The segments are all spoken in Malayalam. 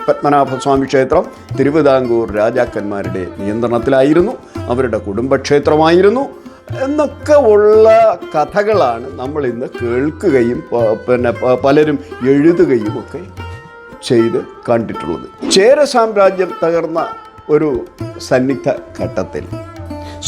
പത്മനാഭസ്വാമി ക്ഷേത്രം തിരുവിതാംകൂർ രാജാക്കന്മാരുടെ നിയന്ത്രണത്തിലായിരുന്നു, അവരുടെ കുടുംബക്ഷേത്രമായിരുന്നു എന്നൊക്കെ ഉള്ള കഥകളാണ് നമ്മൾ ഇന്ന് കേൾക്കുകയും പലരും എഴുതുകയും ഒക്കെ ചെയ്ത് കണ്ടിട്ടുള്ളത്. ചേര സാമ്രാജ്യം തകർന്ന ഒരു സന്നിഗ്ധ ഘട്ടത്തിൽ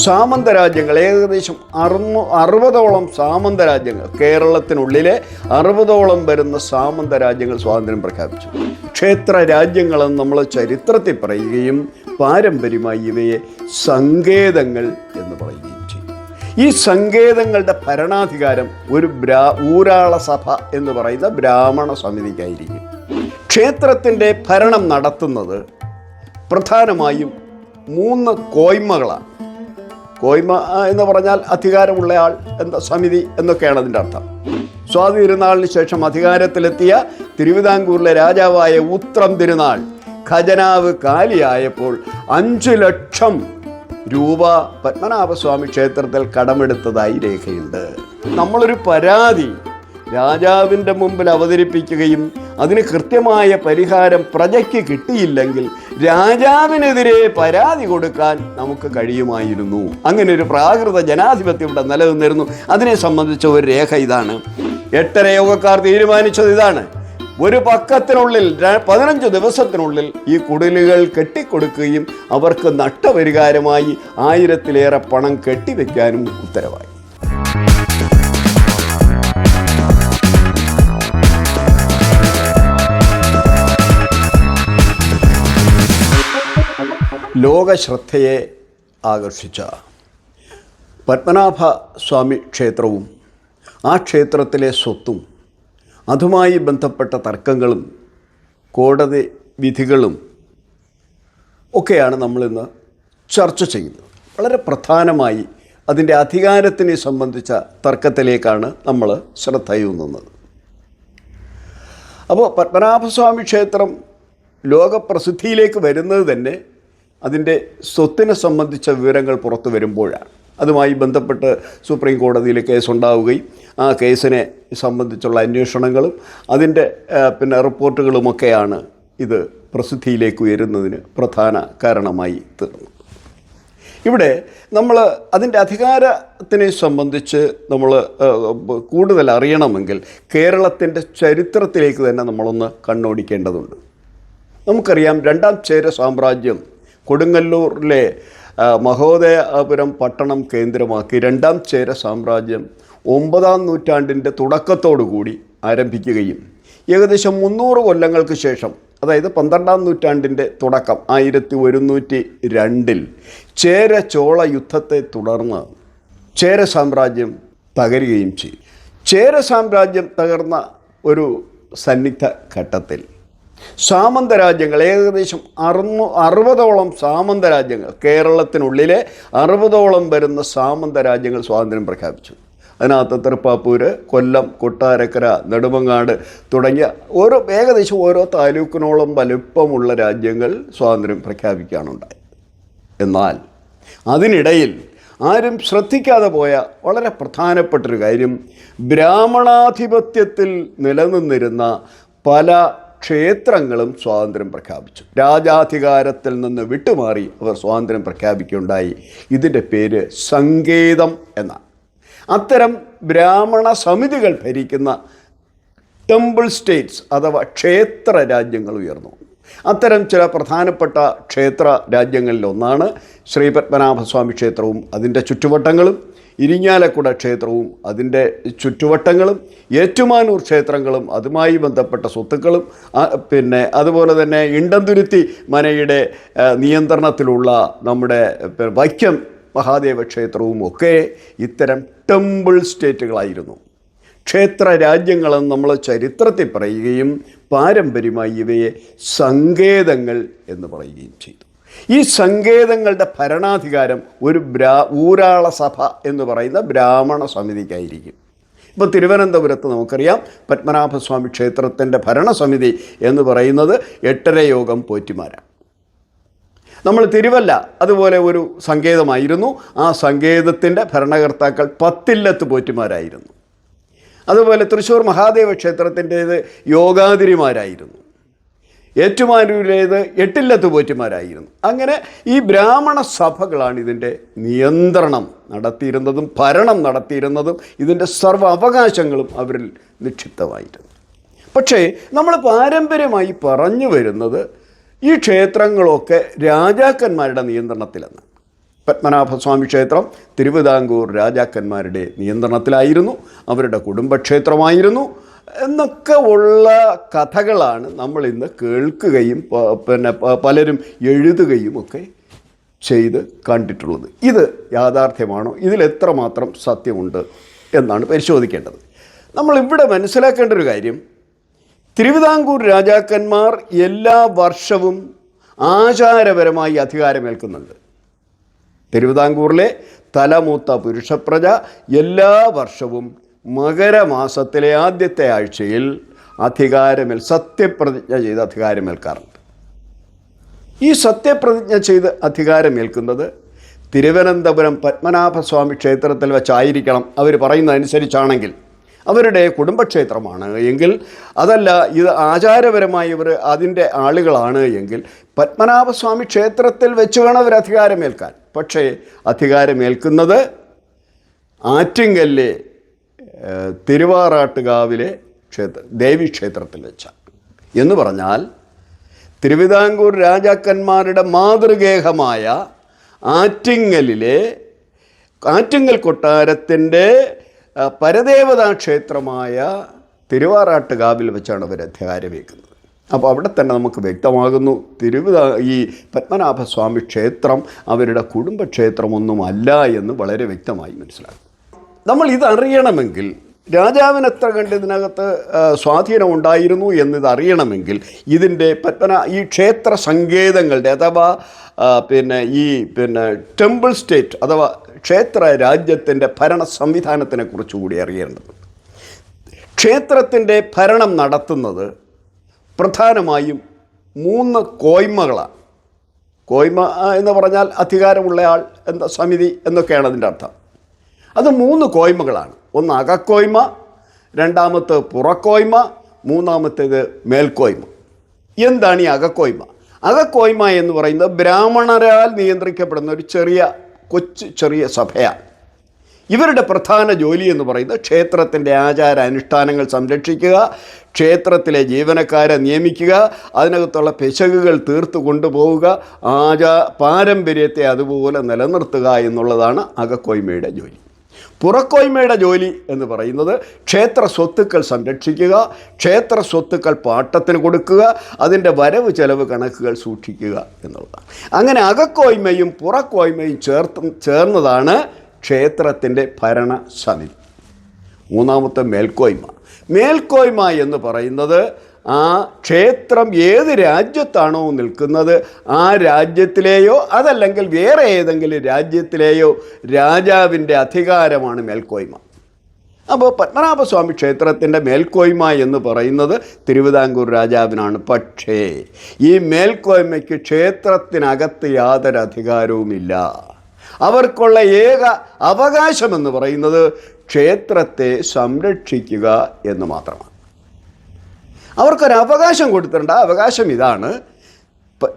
സാമന്ത രാജ്യങ്ങൾ, ഏകദേശം 60ഓളം സാമന്ത രാജ്യങ്ങൾ, കേരളത്തിനുള്ളിലെ 60ഓളം വരുന്ന സാമന്ത രാജ്യങ്ങൾ സ്വാതന്ത്ര്യം പ്രഖ്യാപിച്ചു. ക്ഷേത്ര രാജ്യങ്ങളെന്ന് നമ്മൾ ചരിത്രത്തിൽ പറയുകയും പാരമ്പര്യമായി ഇവയെ സങ്കേതങ്ങൾ എന്ന് പറയുകയും ചെയ്യും. ഈ സങ്കേതങ്ങളുടെ ഭരണാധികാരം ഒരു ഊരാള സഭ എന്ന് പറയുന്ന ബ്രാഹ്മണ സമിതിക്കായിരിക്കും. ക്ഷേത്രത്തിൻ്റെ ഭരണം നടത്തുന്നത് പ്രധാനമായും 3 കോയ്മകളാണ്. കോയ്മ എന്ന് പറഞ്ഞാൽ അധികാരമുള്ളയാൾ എന്ന സമിതി എന്നൊക്കെയാണ് അതിൻ്റെ അർത്ഥം. സ്വാതി തിരുനാളിന് ശേഷം അധികാരത്തിലെത്തിയ തിരുവിതാംകൂറിലെ രാജാവായ ഉത്രം തിരുനാൾ ഖജനാവ് കാലിയായപ്പോൾ 5 ലക്ഷം രൂപ പത്മനാഭസ്വാമി ക്ഷേത്രത്തിൽ കടമെടുത്തതായി രേഖയുണ്ട്. നമ്മളൊരു പരാതി രാജാവിൻ്റെ മുമ്പിൽ അവതരിപ്പിക്കുകയും അതിന് കൃത്യമായ പരിഹാരം പ്രജയ്ക്ക് കിട്ടിയില്ലെങ്കിൽ രാജാവിനെതിരെ പരാതി കൊടുക്കാൻ നമുക്ക് കഴിയുമായിരുന്നു. അങ്ങനെ ഒരു പ്രാകൃത ജനാധിപത്യം ഇവിടെ നിലനിന്നിരുന്നു. അതിനെ സംബന്ധിച്ച ഒരു രേഖ ഇതാണ്. 8 യോഗക്കാർ തീരുമാനിച്ചത് ഇതാണ്: ഒരു പക്കത്തിനുള്ളിൽ 15 ദിവസത്തിനുള്ളിൽ ഈ കുടിലുകൾ കെട്ടിക്കൊടുക്കുകയും അവർക്ക് നഷ്ടപരിഹാരമായി 1000-ലേറെ പണം കെട്ടിവെക്കാനും ഉത്തരവായി. ലോകശ്രദ്ധയെ ആകർഷിച്ച പത്മനാഭ സ്വാമി ക്ഷേത്രവും ആ ക്ഷേത്രത്തിലെ സ്വത്തും അതുമായി ബന്ധപ്പെട്ട തർക്കങ്ങളും കോടതി വിധികളും ഒക്കെയാണ് നമ്മളിന്ന് ചർച്ച ചെയ്യുന്നത്. വളരെ പ്രധാനമായി അതിൻ്റെ അധികാരത്തിനെ സംബന്ധിച്ച തർക്കത്തിലേക്കാണ് നമ്മൾ ശ്രദ്ധയൂന്നുന്നത്. അപ്പോൾ പത്മനാഭസ്വാമി ക്ഷേത്രം ലോകപ്രസിദ്ധിയിലേക്ക് വരുന്നത് തന്നെ അതിൻ്റെ സ്വത്തിനെ സംബന്ധിച്ച വിവരങ്ങൾ പുറത്തു വരുമ്പോഴാണ്. അതുമായി ബന്ധപ്പെട്ട് സുപ്രീം കോടതിയിൽ കേസുണ്ടാവുകയും ആ കേസിനെ സംബന്ധിച്ചുള്ള അന്വേഷണങ്ങളും അതിൻ്റെ റിപ്പോർട്ടുകളുമൊക്കെയാണ് ഇത് പ്രസിദ്ധിയിലേക്ക് ഉയരുന്നതിന് പ്രധാന കാരണമായി തീർന്നത്. ഇവിടെ നമ്മൾ അതിൻ്റെ അധികാരത്തിനെ സംബന്ധിച്ച് നമ്മൾ കൂടുതൽ അറിയണമെങ്കിൽ കേരളത്തിൻ്റെ ചരിത്രത്തിലേക്ക് തന്നെ നമ്മളൊന്ന് കണ്ണോടിക്കേണ്ടതുണ്ട്. നമുക്കറിയാം, 2ാം ചേര സാമ്രാജ്യം കൊടുങ്ങല്ലൂരിലെ മഹോദയപുരം പട്ടണം കേന്ദ്രമാക്കി 2ാം ചേര സാമ്രാജ്യം 9ാം നൂറ്റാണ്ടിൻ്റെ തുടക്കത്തോടുകൂടി ആരംഭിക്കുകയും ഏകദേശം 300 കൊല്ലങ്ങൾക്ക് ശേഷം, അതായത് 12ാം നൂറ്റാണ്ടിൻ്റെ തുടക്കം 1102 ചേര ചോള യുദ്ധത്തെ തുടർന്ന് ചേര സാമ്രാജ്യം തകരുകയും ചെയ്തു. ചേര സാമ്രാജ്യം തകർന്ന ഒരു സന്നിഗ്ധ ഘട്ടത്തിൽ സാമന്ത രാജ്യങ്ങൾ, ഏകദേശം 60ഓളം സാമന്ത രാജ്യങ്ങൾ, കേരളത്തിനുള്ളിലെ 60ഓളം വരുന്ന സാമന്ത രാജ്യങ്ങൾ സ്വാതന്ത്ര്യം പ്രഖ്യാപിച്ചു. അതിനകത്ത് തൃപ്പാപ്പൂര്, കൊല്ലം, കൊട്ടാരക്കര, നെടുമങ്ങാട് തുടങ്ങിയ ഏകദേശം ഓരോ താലൂക്കിനോളം വലുപ്പമുള്ള രാജ്യങ്ങൾ സ്വാതന്ത്ര്യം പ്രഖ്യാപിക്കാനുണ്ടായി. എന്നാൽ അതിനിടയിൽ ആരും ശ്രദ്ധിക്കാതെ പോയ വളരെ പ്രധാനപ്പെട്ടൊരു കാര്യം, ബ്രാഹ്മണാധിപത്യത്തിൽ നിലനിന്നിരുന്ന പല ക്ഷേത്രങ്ങളും സ്വാതന്ത്ര്യം പ്രഖ്യാപിച്ചു. രാജാധികാരത്തിൽ നിന്ന് വിട്ടുമാറി അവർ സ്വാതന്ത്ര്യം പ്രഖ്യാപിക്കുകയുണ്ടായി. ഇതിൻ്റെ പേര് സങ്കേതം എന്നാണ്. അത്തരം ബ്രാഹ്മണ സമിതികൾ ഭരിക്കുന്ന ടെമ്പിൾ സ്റ്റേറ്റ്സ് അഥവാ ക്ഷേത്ര രാജ്യങ്ങൾ ഉയർന്നു. അത്തരം ചില പ്രധാനപ്പെട്ട ക്ഷേത്ര രാജ്യങ്ങളിലൊന്നാണ് ശ്രീ പത്മനാഭസ്വാമി ക്ഷേത്രവും അതിൻ്റെ ചുറ്റുവട്ടങ്ങളും, ഇരിങ്ങാലക്കുട ക്ഷേത്രവും അതിൻ്റെ ചുറ്റുവട്ടങ്ങളും, ഏറ്റുമാനൂർ ക്ഷേത്രങ്ങളും അതുമായി ബന്ധപ്പെട്ട സ്വത്തുക്കളും, അതുപോലെ തന്നെ ഇണ്ടന്തുരുത്തി മനയുടെ നിയന്ത്രണത്തിലുള്ള നമ്മുടെ വൈക്കം മഹാദേവ ക്ഷേത്രവും ഒക്കെ ഇത്തരം ടെമ്പിൾ സ്റ്റേറ്റുകളായിരുന്നു. ക്ഷേത്ര രാജ്യങ്ങളെന്ന് നമ്മൾ ചരിത്രത്തിൽ പറയുകയും പാരമ്പര്യമായി ഇവയെ സങ്കേതങ്ങൾ എന്ന് പറയുകയും ചെയ്തു. ഈ സങ്കേതങ്ങളുടെ ഭരണാധികാരം ഒരു ഊരാള സഭ എന്ന് പറയുന്ന ബ്രാഹ്മണ സമിതിക്കായിരിക്കും. ഇപ്പോൾ തിരുവനന്തപുരത്ത് നമുക്കറിയാം, പത്മനാഭസ്വാമി ക്ഷേത്രത്തിൻ്റെ ഭരണസമിതി എന്ന് പറയുന്നത് 8 യോഗം പോറ്റിമാരാണ്. നമ്മൾ തിരുവല്ല അതുപോലെ ഒരു സങ്കേതമായിരുന്നു. ആ സങ്കേതത്തിൻ്റെ ഭരണകർത്താക്കൾ 10 പോറ്റിമാരായിരുന്നു. അതുപോലെ തൃശ്ശൂർ മഹാദേവ ക്ഷേത്രത്തിൻ്റേത് യോഗാതിരിമാരായിരുന്നു. ഏറ്റുമാനൂരിലേത് എട്ടില്ലത്ത് പോറ്റുമാരായിരുന്നു. അങ്ങനെ ഈ ബ്രാഹ്മണ സഭകളാണ് ഇതിൻ്റെ നിയന്ത്രണം നടത്തിയിരുന്നതും ഭരണം നടത്തിയിരുന്നതും ഇതിൻ്റെ സർവ്വ അവകാശങ്ങളും അവരിൽ നിക്ഷിപ്തമായിരുന്നു. പക്ഷേ നമ്മൾ പാരമ്പര്യമായി പറഞ്ഞു വരുന്നത് ഈ ക്ഷേത്രങ്ങളൊക്കെ രാജാക്കന്മാരുടെ നിയന്ത്രണത്തിലെന്ന്. പത്മനാഭസ്വാമി ക്ഷേത്രം തിരുവിതാംകൂർ രാജാക്കന്മാരുടെ നിയന്ത്രണത്തിലായിരുന്നു, അവരുടെ കുടുംബക്ഷേത്രമായിരുന്നു എന്നൊക്കെ ഉള്ള കഥകളാണ് നമ്മൾ ഇന്ന് കേൾക്കുകയും പലരും എഴുതുകയും ഒക്കെ ചെയ്ത് കണ്ടിട്ടുള്ളത്. ഇത് യാഥാർത്ഥ്യമാണോ? ഇതിലെത്രമാത്രം സത്യമുണ്ട് എന്നാണ് പരിശോധിക്കേണ്ടത്. നമ്മളിവിടെ മനസ്സിലാക്കേണ്ട ഒരു കാര്യം, തിരുവിതാംകൂർ രാജാക്കന്മാർ എല്ലാ വർഷവും ആചാരപരമായി അധികാരമേൽക്കുന്നുണ്ട്. തിരുവിതാംകൂറിലെ തലമൂത്ത പുരുഷപ്രജ എല്ലാ വർഷവും മകരമാസത്തിലെ ആദ്യത്തെ ആഴ്ചയിൽ സത്യപ്രതിജ്ഞ ചെയ്ത് അധികാരമേൽക്കാറുണ്ട്. ഈ സത്യപ്രതിജ്ഞ ചെയ്ത് അധികാരമേൽക്കുന്നത് തിരുവനന്തപുരം പത്മനാഭസ്വാമി ക്ഷേത്രത്തിൽ വെച്ചായിരിക്കണം. അവർ പറയുന്നതനുസരിച്ചാണെങ്കിൽ അവരുടെ കുടുംബക്ഷേത്രമാണ് എങ്കിൽ, അതല്ല ഇത് ആചാരപരമായി ഇവർ അതിൻ്റെ ആളുകളാണ് എങ്കിൽ പത്മനാഭസ്വാമി ക്ഷേത്രത്തിൽ വെച്ച് വേണം അവർ അധികാരമേൽക്കാൻ. പക്ഷേ അധികാരമേൽക്കുന്നത് ആറ്റിങ്ങലിലെ തിരുവാറാട്ടുകാവിലെ ദേവീക്ഷേത്രത്തിൽ വെച്ചാണ്. എന്ന് പറഞ്ഞാൽ തിരുവിതാംകൂർ രാജാക്കന്മാരുടെ മാതൃഗേഹമായ ആറ്റിങ്ങൽ കൊട്ടാരത്തിൻ്റെ പരദേവതാ ക്ഷേത്രമായ തിരുവാറാട്ടുകാവിൽ വെച്ചാണ് അവർ അധികാരമേൽക്കുന്നത്. അപ്പോൾ അവിടെ തന്നെ നമുക്ക് വ്യക്തമാകുന്നു ഈ പത്മനാഭസ്വാമി ക്ഷേത്രം അവരുടെ കുടുംബക്ഷേത്രമൊന്നുമല്ല എന്ന് വളരെ വ്യക്തമായി മനസ്സിലാക്കും. നമ്മൾ ഇതറിയണമെങ്കിൽ, രാജാവിന് എത്ര കണ്ട് ഇതിനകത്ത് സ്വാധീനം ഉണ്ടായിരുന്നു എന്നിതറിയണമെങ്കിൽ ഇതിൻ്റെ ഈ ക്ഷേത്ര സങ്കേതങ്ങളുടെ അഥവാ ടെമ്പിൾ സ്റ്റേറ്റ് അഥവാ ക്ഷേത്ര രാജ്യത്തിൻ്റെ ഭരണ സംവിധാനത്തിനെ കുറിച്ചുകൂടി അറിയേണ്ടത്. ക്ഷേത്രത്തിൻ്റെ ഭരണം നടത്തുന്നത് പ്രധാനമായും 3 കോയ്മകളാണ്. കോയ്മ എന്ന് പറഞ്ഞാൽ അധികാരമുള്ളയാൾ എന്ന സമിതി എന്നൊക്കെയാണ് അതിൻ്റെ അർത്ഥം. അത് 3 കോയ്മകളാണ്. ഒന്ന് അകക്കോയ്മ, രണ്ടാമത്തെ പുറക്കോയ്മ, മൂന്നാമത്തേത് മേൽക്കോയ്മ. എന്താണ് ഈ അകക്കോയ്മ? അകക്കോയ്മ എന്ന് പറയുന്നത് ബ്രാഹ്മണരാൽ നിയന്ത്രിക്കപ്പെടുന്ന ഒരു ചെറിയ സഭയാണ്. ഇവരുടെ പ്രധാന ജോലി എന്ന് പറയുന്നത് ക്ഷേത്രത്തിൻ്റെ ആചാര അനുഷ്ഠാനങ്ങൾ സംരക്ഷിക്കുക, ക്ഷേത്രത്തിലെ ജീവനക്കാരെ നിയമിക്കുക, അതിനകത്തുള്ള പിശകുകൾ തീർത്തു കൊണ്ടുപോവുക, പാരമ്പര്യത്തെ അതുപോലെ നിലനിർത്തുക എന്നുള്ളതാണ് അകക്കോയ്മയുടെ ജോലി. പുറക്കോയ്മയുടെ ജോലി എന്ന് പറയുന്നത് ക്ഷേത്ര സ്വത്തുക്കൾ സംരക്ഷിക്കുക, ക്ഷേത്ര സ്വത്തുക്കൾ പാട്ടത്തിന് കൊടുക്കുക, അതിൻ്റെ വരവ് ചെലവ് കണക്കുകൾ സൂക്ഷിക്കുക എന്നുള്ളതാണ്. അങ്ങനെ അകക്കോയ്മയും പുറക്കോയ്മയും ചേർന്നതാണ് ക്ഷേത്രത്തിൻ്റെ ഭരണ സമിതി. മൂന്നാമത്തെ മേൽക്കോയ്മ എന്ന് പറയുന്നത് ആ ക്ഷേത്രം ഏത് രാജ്യത്താണോ നിൽക്കുന്നത് ആ രാജ്യത്തിലെയോ അതല്ലെങ്കിൽ വേറെ ഏതെങ്കിലും രാജ്യത്തിലെയോ രാജാവിൻ്റെ അധികാരമാണ് മേൽക്കോയ്മ. അപ്പോൾ പത്മനാഭസ്വാമി ക്ഷേത്രത്തിൻ്റെ മേൽക്കോയ്മ എന്ന് പറയുന്നത് തിരുവിതാംകൂർ രാജാവിനാണ്. പക്ഷേ ഈ മേൽക്കോയ്മയ്ക്ക് ക്ഷേത്രത്തിനകത്ത് യാതൊരു അധികാരവുമില്ല. അവർക്കുള്ള ഏക അവകാശമെന്ന് പറയുന്നത് ക്ഷേത്രത്തെ സംരക്ഷിക്കുക എന്ന് മാത്രമാണ്. അവർക്കൊരവകാശം കൊടുത്തിട്ടുണ്ട്. ആ അവകാശം ഇതാണ്: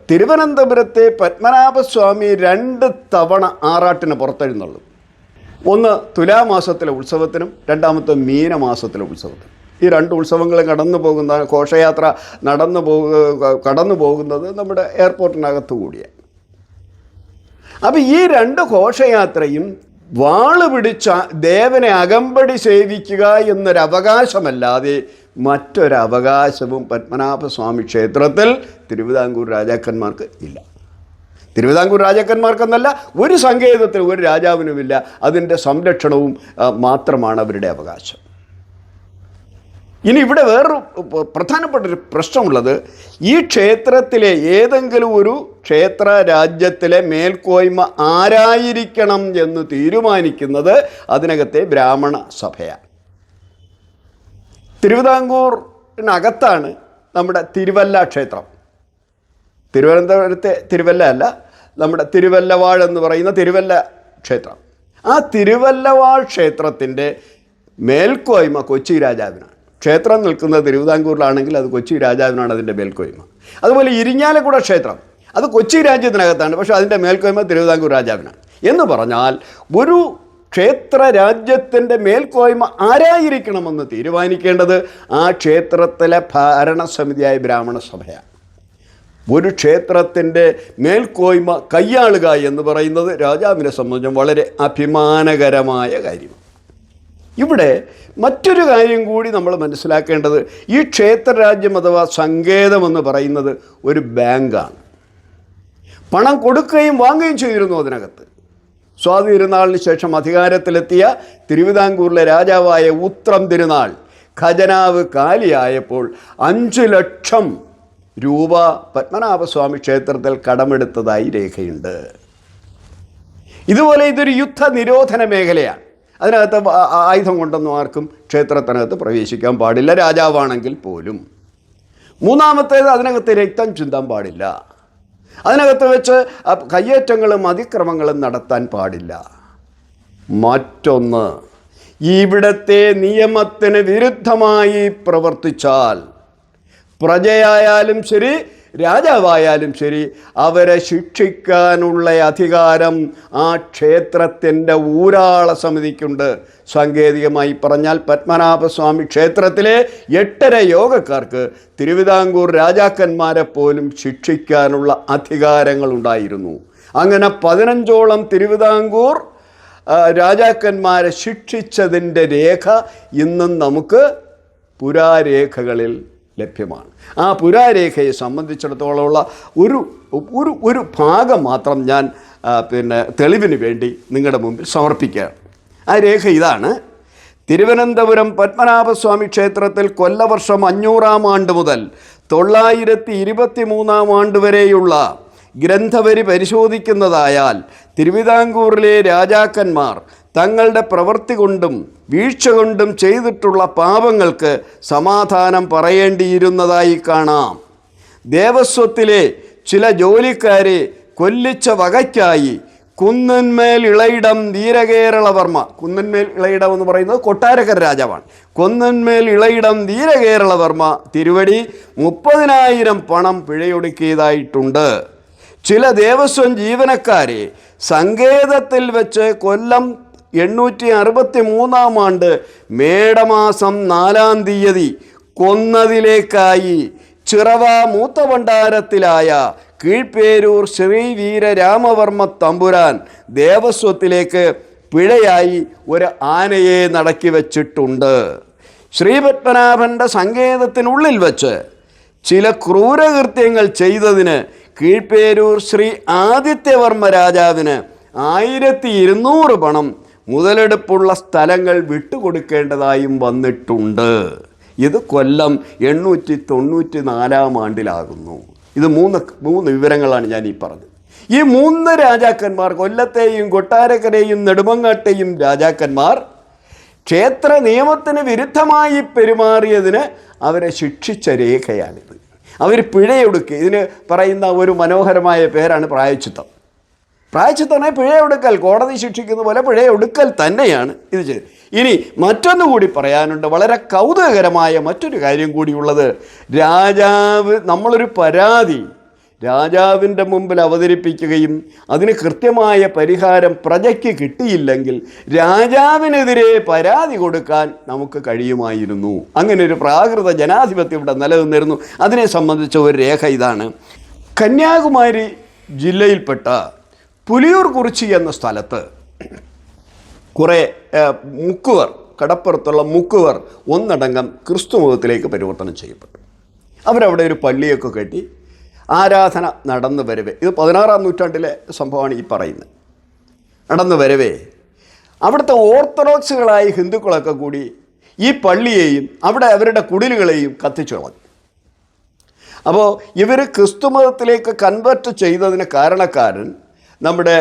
തിരുവനന്തപുരത്തെ പത്മനാഭസ്വാമി 2 തവണ ആറാട്ടിന് പുറത്തെഴുന്നള്ളും. ഒന്ന് തുലാമാസത്തിലെ ഉത്സവത്തിനും രണ്ടാമത്തെ മീനമാസത്തിലെ ഉത്സവത്തിനും. ഈ 2 ഉത്സവങ്ങൾ ഘോഷയാത്ര കടന്നു പോകുന്നത് നമ്മുടെ എയർപോർട്ടിനകത്തു കൂടിയാണ്. അപ്പം ഈ 2 ഘോഷയാത്രയും വാള് പിടിച്ച ദേവനെ അകമ്പടി സേവിക്കുക എന്നൊരവകാശമല്ലാതെ മറ്റൊരവകാശവും പത്മനാഭസ്വാമി ക്ഷേത്രത്തിൽ തിരുവിതാംകൂർ രാജാക്കന്മാർക്ക് ഇല്ല. തിരുവിതാംകൂർ രാജാക്കന്മാർക്കെന്നല്ല, ഒരു സങ്കേതത്തിൽ ഒരു രാജാവിനുമില്ല. അതിൻ്റെ സംരക്ഷണവും മാത്രമാണ് അവരുടെ അവകാശം. ഇനി ഇവിടെ വേറൊരു പ്രധാനപ്പെട്ടൊരു പ്രശ്നമുള്ളത്, ഈ ക്ഷേത്രത്തിലെ ഏതെങ്കിലും ഒരു ക്ഷേത്ര രാജ്യത്തിലെ മേൽക്കോയ്മ ആരായിരിക്കണം എന്ന് തീരുമാനിക്കുന്നത് അതിനകത്തെ ബ്രാഹ്മണ സഭയാണ്. തിരുവിതാംകൂറിനകത്താണ് നമ്മുടെ തിരുവല്ല ക്ഷേത്രം. തിരുവനന്തപുരത്തെ തിരുവല്ല അല്ല, നമ്മുടെ തിരുവല്ലവാൾ എന്ന് പറയുന്ന തിരുവല്ല ക്ഷേത്രം. ആ തിരുവല്ലവാൾ ക്ഷേത്രത്തിൻ്റെ മേൽക്കോയ്മ കൊച്ചി രാജാവിനാണ്. ക്ഷേത്രം നിൽക്കുന്നത് തിരുവിതാംകൂറിലാണെങ്കിൽ അത് കൊച്ചി രാജാവിനാണ് അതിൻ്റെ മേൽക്കോയ്മ. അതുപോലെ ഇരിങ്ങാലക്കുട ക്ഷേത്രം, അത് കൊച്ചി രാജ്യത്തിനകത്താണ്, പക്ഷേ അതിൻ്റെ മേൽക്കോയ്മ തിരുവിതാംകൂർ രാജാവിനാണ്. എന്ന് പറഞ്ഞാൽ ഒരു ക്ഷേത്ര രാജ്യത്തിൻ്റെ മേൽക്കോയ്മ ആരായിരിക്കണമെന്ന് തീരുമാനിക്കേണ്ടത് ആ ക്ഷേത്രത്തിലെ ഭരണസമിതിയായ ബ്രാഹ്മണ സഭയാണ്. ഒരു ക്ഷേത്രത്തിൻ്റെ മേൽക്കോയ്മ കൈയാളുക എന്ന് പറയുന്നത് രാജാവിനെ സംബന്ധിച്ചും വളരെ അഭിമാനകരമായ കാര്യമാണ്. ഇവിടെ മറ്റൊരു കാര്യം കൂടി നമ്മൾ മനസ്സിലാക്കേണ്ടത്, ഈ ക്ഷേത്രരാജ്യം അഥവാ സങ്കേതമെന്ന് പറയുന്നത് ഒരു ബാങ്കാണ്. പണം കൊടുക്കുകയും വാങ്ങുകയും ചെയ്തിരുന്നു അതിനകത്ത്. സ്വാതി തിരുനാളിന് ശേഷം അധികാരത്തിലെത്തിയ തിരുവിതാംകൂറിലെ രാജാവായ ഉത്രം തിരുനാൾ ഖജനാവ് കാലിയായപ്പോൾ 5 ലക്ഷം രൂപ പത്മനാഭസ്വാമി ക്ഷേത്രത്തിൽ കടമെടുത്തതായി രേഖയുണ്ട്. ഇതുപോലെ ഇതൊരു യുദ്ധ നിരോധന മേഖലയാണ്. അതിനകത്ത് ആയുധം കൊണ്ടൊന്നും ആർക്കും ക്ഷേത്രത്തിനകത്ത് പ്രവേശിക്കാൻ പാടില്ല, രാജാവാണെങ്കിൽ പോലും. മൂന്നാമത്തേത്, അതിനകത്ത് രക്തം ചിന്താൻ പാടില്ല. അതിനകത്ത് വെച്ച് കയ്യേറ്റങ്ങളും അതിക്രമങ്ങളും നടത്താൻ പാടില്ല. മറ്റൊന്ന്, ഇവിടുത്തെ നിയമത്തിന് വിരുദ്ധമായി പ്രവർത്തിച്ചാൽ പ്രജയായാലും ശരി രാജാവായാലും ശരി അവരെ ശിക്ഷിക്കാനുള്ള അധികാരം ആ ക്ഷേത്രത്തിൻ്റെ ഊരാള സമിതിക്കുണ്ട്. സാങ്കേതികമായി പറഞ്ഞാൽ പത്മനാഭസ്വാമി ക്ഷേത്രത്തിലെ 8 യോഗക്കാർക്ക് തിരുവിതാംകൂർ രാജാക്കന്മാരെ പോലും ശിക്ഷിക്കാനുള്ള അധികാരങ്ങളുണ്ടായിരുന്നു. അങ്ങനെ 15ഓളം തിരുവിതാംകൂർ രാജാക്കന്മാരെ ശിക്ഷിച്ചതിൻ്റെ രേഖ ഇന്നും നമുക്ക് പുരാരേഖകളിൽ ലഭ്യമാണ്. ആ പുരാരേഖയെ സംബന്ധിച്ചിടത്തോളമുള്ള ഒരു ഭാഗം മാത്രം ഞാൻ തെളിവിന് വേണ്ടി നിങ്ങളുടെ മുമ്പിൽ സമർപ്പിക്കുകയാണ്. ആ രേഖ ഇതാണ്. തിരുവനന്തപുരം പത്മനാഭസ്വാമി ക്ഷേത്രത്തിൽ കൊല്ലവർഷം 500-ാം ആണ്ട് മുതൽ 923-ാം ആണ്ട് വരെയുള്ള ഗ്രന്ഥവരി പരിശോധിക്കുന്നതായാൽ തിരുവിതാംകൂറിലെ രാജാക്കന്മാർ തങ്ങളുടെ പ്രവൃത്തി കൊണ്ടും വീഴ്ച കൊണ്ടും ചെയ്തിട്ടുള്ള പാപങ്ങൾക്ക് സമാധാനം പറയേണ്ടിയിരുന്നതായി കാണാം. ദേവസ്വത്തിലെ ചില ജോലിക്കാരെ കൊല്ലിച്ച വകയ്ക്കായി കുന്നന്മേൽ ഇളയിടം വീരകേരളവർമ്മ, കുന്നന്മേൽ ഇളയിടം എന്ന് പറയുന്നത് കൊട്ടാരക്കര രാജാവാണ്, കുന്നന്മേൽ ഇളയിടം വീരകേരളവർമ്മ തിരുവടി 30,000 പണം പിഴയൊടുക്കിയതായിട്ടുണ്ട്. ചില ദേവസ്വം ജീവനക്കാരെ സങ്കേതത്തിൽ വെച്ച് കൊല്ലം 863-ാം ആണ്ട് മേടമാസം 4-ാം തീയതി കൊന്നതിലേക്കായി ചിറവ മൂത്തഭണ്ഡാരത്തിലായ കീഴ്പേരൂർ ശ്രീ വീരരാമവർമ്മ തമ്പുരാൻ ദേവസ്വത്തിലേക്ക് പിഴയായി ഒരു ആനയെ നടക്കി വച്ചിട്ടുണ്ട്. ശ്രീപത്മനാഭൻ്റെ സങ്കേതത്തിനുള്ളിൽ വച്ച് ചില ക്രൂരകൃത്യങ്ങൾ ചെയ്തതിന് കീഴ്പേരൂർ ശ്രീ ആദിത്യവർമ്മ രാജാവിന് 1200 പണം മുതലെടുപ്പുള്ള സ്ഥലങ്ങൾ വിട്ടുകൊടുക്കേണ്ടതായും വന്നിട്ടുണ്ട്. ഇത് കൊല്ലം 894-ാം ആണ്ടിലാകുന്നു. ഇത് മൂന്ന് വിവരങ്ങളാണ് ഞാൻ ഈ പറഞ്ഞത്. ഈ 3 രാജാക്കന്മാർ, കൊല്ലത്തെയും കൊട്ടാരക്കരയും നെടുമങ്ങാട്ടെയും രാജാക്കന്മാർ ക്ഷേത്ര നിയമത്തിന് വിരുദ്ധമായി പെരുമാറിയതിന് അവരെ ശിക്ഷിച്ച രേഖയാണിത്. അവർ പിഴയൊടുക്കി. ഇതിന് പറയുന്ന ഒരു മനോഹരമായ പേരാണ് പ്രായശ്ചിത്തം. പ്രായശ്ചിത്തനെ പിഴയൊടുക്കൽ, കോടതി ശിക്ഷിക്കുന്ന പോലെ പിഴയൊടുക്കൽ തന്നെയാണ് ഇത് ചെയ്തത്. ഇനി മറ്റൊന്നു കൂടി പറയാനുണ്ട്, വളരെ കൗതുകകരമായ മറ്റൊരു കാര്യം കൂടിയുള്ളത്. രാജാവ് നമ്മളൊരു പരാതി രാജാവിൻ്റെ മുമ്പിൽ അവതരിപ്പിക്കുകയും അതിന് കൃത്യമായ പരിഹാരം പ്രജയ്ക്ക് കിട്ടിയില്ലെങ്കിൽ രാജാവിനെതിരെ പരാതി കൊടുക്കാൻ നമുക്ക് കഴിയുമായിരുന്നു. അങ്ങനെ ഒരു പ്രാകൃത ജനാധിപത്യം ഇവിടെ നിലനിന്നിരുന്നു. അതിനെ സംബന്ധിച്ച ഒരു രേഖ ഇതാണ്. കന്യാകുമാരി ജില്ലയിൽപ്പെട്ട പുലിയൂർ കുറിച്ചി എന്ന സ്ഥലത്ത് കുറേ മുക്കുവർ, കടപ്പുറത്തുള്ള മുക്കുവർ ഒന്നടങ്കം ക്രിസ്തുമതത്തിലേക്ക് പരിവർത്തനം ചെയ്യപ്പെട്ടു. അവരവിടെ ഒരു പള്ളിയൊക്കെ കെട്ടി ആരാധന നടന്നു വരവേ, ഇത് 16-ാം നൂറ്റാണ്ടിലെ സംഭവമാണ് ഈ പറയുന്നത്. നടന്നു വരവേ അവിടുത്തെ ഓർത്തഡോക്സുകളായ ഹിന്ദുക്കളൊക്കെ കൂടി ഈ പള്ളിയെയും അവിടെ അവരുടെ കുടിലുകളെയും കത്തിച്ചു കളഞ്ഞു. അപ്പോൾ ഇവർ ക്രിസ്തുമതത്തിലേക്ക് കൺവേർട്ട് ചെയ്തതിന് കാരണക്കാരൻ നമ്മുടെ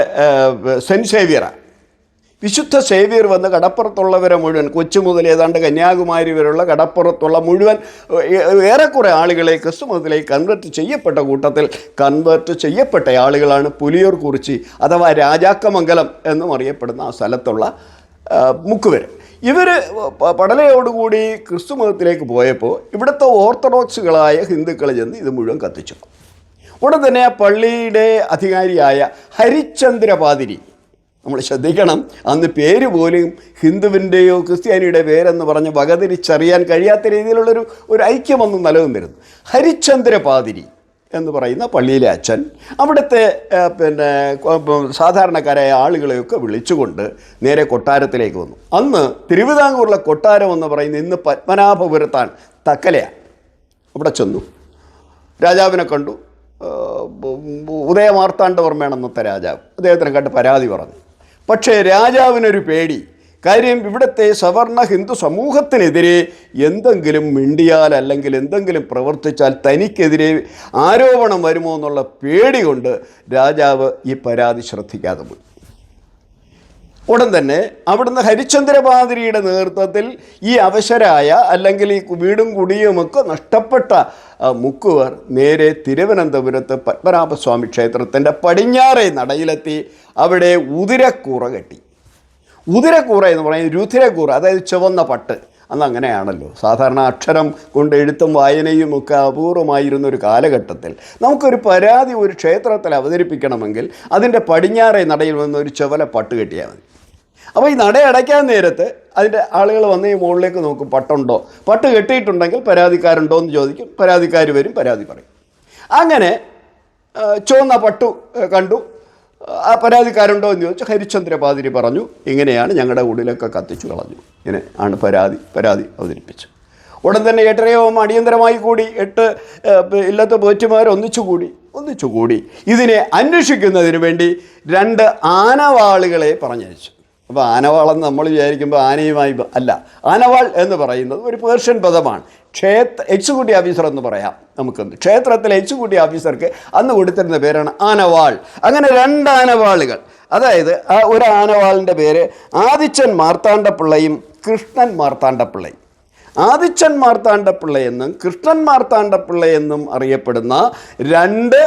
സെൻറ്റ് സേവിയറാണ്. വിശുദ്ധ സേവിയർ വന്ന് കടപ്പുറത്തുള്ളവരെ മുഴുവൻ, കൊച്ചു മുതൽ ഏതാണ്ട് കന്യാകുമാരി വരെയുള്ള കടപ്പുറത്തുള്ള മുഴുവൻ ഏറെക്കുറെ ആളുകളെ ക്രിസ്തുമതത്തിലേക്ക് കൺവേർട്ട് ചെയ്യപ്പെട്ട കൂട്ടത്തിൽ കൺവേർട്ട് ചെയ്യപ്പെട്ട ആളുകളാണ് പുലിയൂർ കുറിച്ചി അഥവാ രാജാക്കമംഗലം എന്നും അറിയപ്പെടുന്ന ആ സ്ഥലത്തുള്ള മുക്കുവർ. ഇവർ പടലയോടുകൂടി ക്രിസ്തു മതത്തിലേക്ക് പോയപ്പോൾ ഇവിടുത്തെ ഓർത്തഡോക്സുകളായ ഹിന്ദുക്കൾ ചെന്ന് ഇത് മുഴുവൻ കത്തിച്ചു. ഉടൻ തന്നെ ആ പള്ളിയുടെ അധികാരിയായ ഹരിചന്ദ്ര പാതിരി, നമ്മൾ ശ്രദ്ധിക്കണം, അന്ന് പേര് പോലും ഹിന്ദുവിൻ്റെയോ ക്രിസ്ത്യാനിയുടെ പേരെന്ന് പറഞ്ഞ് വകതിരിച്ചറിയാൻ കഴിയാത്ത രീതിയിലുള്ളൊരു ഐക്യമൊന്നും നിലനിന്നിരുന്നു. ഹരിചന്ദ്ര പാതിരി എന്ന് പറയുന്ന പള്ളിയിലെ അച്ഛൻ അവിടുത്തെ സാധാരണക്കാരായ ആളുകളെയൊക്കെ വിളിച്ചുകൊണ്ട് നേരെ കൊട്ടാരത്തിലേക്ക് വന്നു. അന്ന് തിരുവിതാംകൂറിലെ കൊട്ടാരം എന്ന് പറയുന്നത് ഇന്ന് പത്മനാഭപുരത്താണ്, തക്കലയാണ്. അവിടെ ചെന്നു, രാജാവിനെ കണ്ടു. ഉദയമാർത്താണ്ഡവർമ്മയാണ് അന്നത്തെ രാജാവ്. അദ്ദേഹത്തിനെ കണ്ട് പരാതി പറഞ്ഞു. പക്ഷേ രാജാവിനൊരു പേടി. കാര്യം ഇവിടുത്തെ സവർണ ഹിന്ദു സമൂഹത്തിനെതിരെ എന്തെങ്കിലും മിണ്ടിയാൽ അല്ലെങ്കിൽ എന്തെങ്കിലും പ്രവർത്തിച്ചാൽ തനിക്കെതിരെ ആരോപണം വരുമോ എന്നുള്ള പേടി കൊണ്ട് രാജാവ് ഈ പരാതി ശ്രദ്ധിക്കാതെ പോയി. ഉടൻ തന്നെ അവിടുന്ന് ഹരിചന്ദ്രപാതിരിയുടെ നേതൃത്വത്തിൽ ഈ അവശരായ അല്ലെങ്കിൽ ഈ വീടും കുടിയുമൊക്കെ നഷ്ടപ്പെട്ട മുക്കുവർ നേരെ തിരുവനന്തപുരത്ത് പത്മനാഭസ്വാമി ക്ഷേത്രത്തിൻ്റെ പടിഞ്ഞാറേ നടയിലെത്തി അവിടെ ഉതിരക്കൂറ കെട്ടി. ഉതിരക്കൂറ എന്ന് പറയുന്നത് രുധിരക്കൂറ, അതായത് ചുവന്ന പട്ട്. അന്ന് അങ്ങനെയാണല്ലോ, സാധാരണ അക്ഷരം കൊണ്ട് എഴുത്തും വായനയും ഒക്കെ അപൂർവമായിരുന്നൊരു കാലഘട്ടത്തിൽ നമുക്കൊരു പരാതി ഒരു ക്ഷേത്രത്തിൽ അവതരിപ്പിക്കണമെങ്കിൽ അതിൻ്റെ പടിഞ്ഞാറേ നടയിൽ വന്ന് ഒരു ചുവല പട്ട് കെട്ടിയാൽ മതി. അപ്പോൾ ഈ നട അടയ്ക്കാൻ നേരത്ത് അതിൻ്റെ ആളുകൾ വന്ന് ഈ മുകളിലേക്ക് നോക്കും, പട്ടുണ്ടോ, പട്ട് കെട്ടിയിട്ടുണ്ടെങ്കിൽ പരാതിക്കാരുണ്ടോ എന്ന് ചോദിക്കും. പരാതിക്കാർ വരും, പരാതി പറയും. അങ്ങനെ ചുവന്ന പട്ടു കണ്ടു, ആ പരാതിക്കാരുണ്ടോ എന്ന് ചോദിച്ചു. ഹരിചന്ദ്രപാതിരി പറഞ്ഞു, ഇങ്ങനെയാണ്, ഞങ്ങളുടെ ഉള്ളിലൊക്കെ കത്തിച്ചു കളഞ്ഞു, ഇങ്ങനെ ആണ് പരാതി അവതരിപ്പിച്ചു. ഉടൻ തന്നെ 8 അടിയന്തരമായി കൂടി 8 ഇല്ലത്തെ പോറ്റുമാർ ഒന്നിച്ചുകൂടി ഇതിനെ അന്വേഷിക്കുന്നതിന് വേണ്ടി 2 ആനവാളുകളെ പറഞ്ഞയച്ചു. അപ്പോൾ ആനവാളെന്ന് നമ്മൾ വിചാരിക്കുമ്പോൾ ആനയുമായി അല്ല. ആനവാൾ എന്ന് പറയുന്നത് ഒരു പേർഷ്യൻ പദമാണ്. എക്സിക്യൂട്ടീവ് ഓഫീസർ എന്ന് പറയാം നമുക്കൊന്ന്. ക്ഷേത്രത്തിലെ എക്സിക്യൂട്ടീവ് ഓഫീസർക്ക് അന്ന് കൊടുത്തിരുന്ന പേരാണ് ആനവാൾ. അങ്ങനെ 2 ആനവാളുകൾ, അതായത് ആ ഒരു ആനവാളിൻ്റെ പേര് ആദിച്ചൻ മാർത്താണ്ഡപ്പിള്ളയും കൃഷ്ണൻ മാർത്താണ്ഡപ്പിള്ളയും. ആദിച്ചൻ മാർത്താണ്ഡപ്പിള്ളയെന്നും കൃഷ്ണൻ മാർത്താണ്ഡപ്പിള്ളയെന്നും അറിയപ്പെടുന്ന 2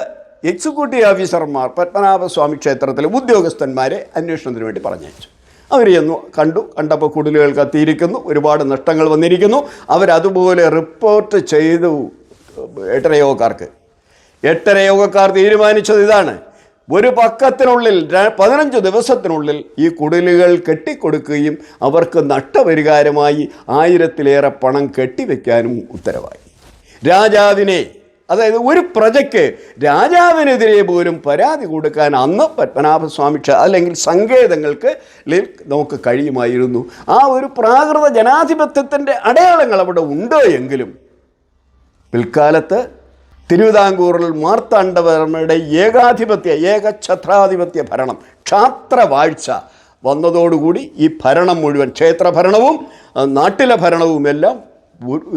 എക്സിക്യൂട്ടീവ് ഓഫീസർമാർ പത്മനാഭസ്വാമി ക്ഷേത്രത്തിലെ ഉദ്യോഗസ്ഥന്മാരെ അന്വേഷണത്തിന് വേണ്ടി പറഞ്ഞയച്ചു. അവർ ചെന്നു, കണ്ടപ്പോൾ കുടിലുകൾ കത്തിയിരിക്കുന്നു, ഒരുപാട് നഷ്ടങ്ങൾ വന്നിരിക്കുന്നു. അവരതുപോലെ റിപ്പോർട്ട് ചെയ്തു 8 യോഗക്കാർക്ക്. 8 യോഗക്കാർ തീരുമാനിച്ചത് ഇതാണ്: ഒരു പക്കത്തിനുള്ളിൽ 15 ദിവസത്തിനുള്ളിൽ ഈ കുടിലുകൾ കെട്ടിക്കൊടുക്കുകയും അവർക്ക് നഷ്ടപരിഹാരമായി 1000-ലേറെ പണം കെട്ടിവെക്കാനും ഉത്തരവായി. രാജാവിനെ, അതായത് ഒരു പ്രജയ്ക്ക് രാജാവിനെതിരെ പോലും പരാതി കൊടുക്കാൻ അന്ന് പത്മനാഭസ്വാമി അല്ലെങ്കിൽ സങ്കേതങ്ങൾക്ക് നമുക്ക് കഴിയുമായിരുന്നു. ആ ഒരു പ്രാകൃത ജനാധിപത്യത്തിൻ്റെ അടയാളങ്ങൾ അവിടെ ഉണ്ട്. എങ്കിലും പിൽക്കാലത്ത് തിരുവിതാംകൂറിൽ മാർത്താണ്ഡവർമ്മയുടെ ഏകഛത്രാധിപത്യ ഭരണം, ക്ഷാത്രവാഴ്ച വന്നതോടുകൂടി ഈ ഭരണം മുഴുവൻ, ക്ഷേത്രഭരണവും നാട്ടിലെ ഭരണവുമെല്ലാം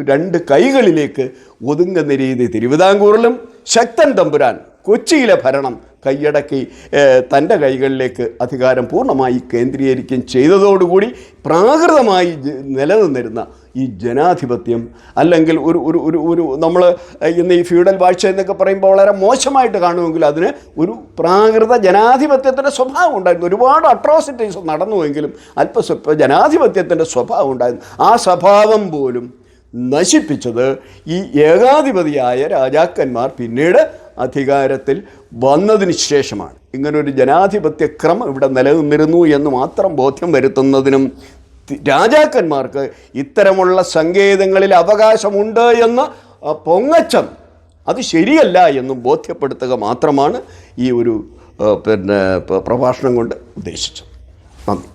2 കൈകളിലേക്ക് ഒതുങ്ങുന്ന രീതി തിരുവിതാംകൂറിലും ശക്തൻ തമ്പുരാൻ കൊച്ചിയിലെ ഭരണം കൈയടക്കി തൻ്റെ കൈകളിലേക്ക് അധികാരം പൂർണ്ണമായി കേന്ദ്രീകരിക്കുകയും ചെയ്തതോടുകൂടി പ്രാകൃതമായി നിലനിന്നിരുന്ന ഈ ജനാധിപത്യം, അല്ലെങ്കിൽ ഒരു നമ്മൾ ഇന്ന് ഈ ഫ്യൂഡൽ വാഴ്ച എന്നൊക്കെ പറയുമ്പോൾ വളരെ മോശമായിട്ട് കാണുമെങ്കിൽ അതിന് ഒരു പ്രാകൃത ജനാധിപത്യത്തിൻ്റെ സ്വഭാവം ഉണ്ടായിരുന്നു. ഒരുപാട് അട്രോസിറ്റീസ് നടന്നുവെങ്കിലും അല്പസ്വല്പ ജനാധിപത്യത്തിൻ്റെ സ്വഭാവം ഉണ്ടായിരുന്നു. ആ സ്വഭാവം പോലും നശിപ്പിച്ചത് ഈ ഏകാധിപതിയായ രാജാക്കന്മാർ പിന്നീട് അധികാരത്തിൽ വന്നതിന് ശേഷമാണ്. ഇങ്ങനൊരു ജനാധിപത്യ ക്രമം ഇവിടെ നിലനിന്നിരുന്നു എന്ന് മാത്രം ബോധ്യം വരുത്തുന്നതിനും രാജാക്കന്മാർക്ക് ഇത്തരമുള്ള സങ്കേതങ്ങളിൽ അവകാശമുണ്ട് എന്ന പൊങ്ങച്ചം, അത് ശരിയല്ല എന്നും ബോധ്യപ്പെടുത്തുക മാത്രമാണ് ഈ ഒരു പ്രഭാഷണം കൊണ്ട് ഉദ്ദേശിച്ചത്. നന്ദി.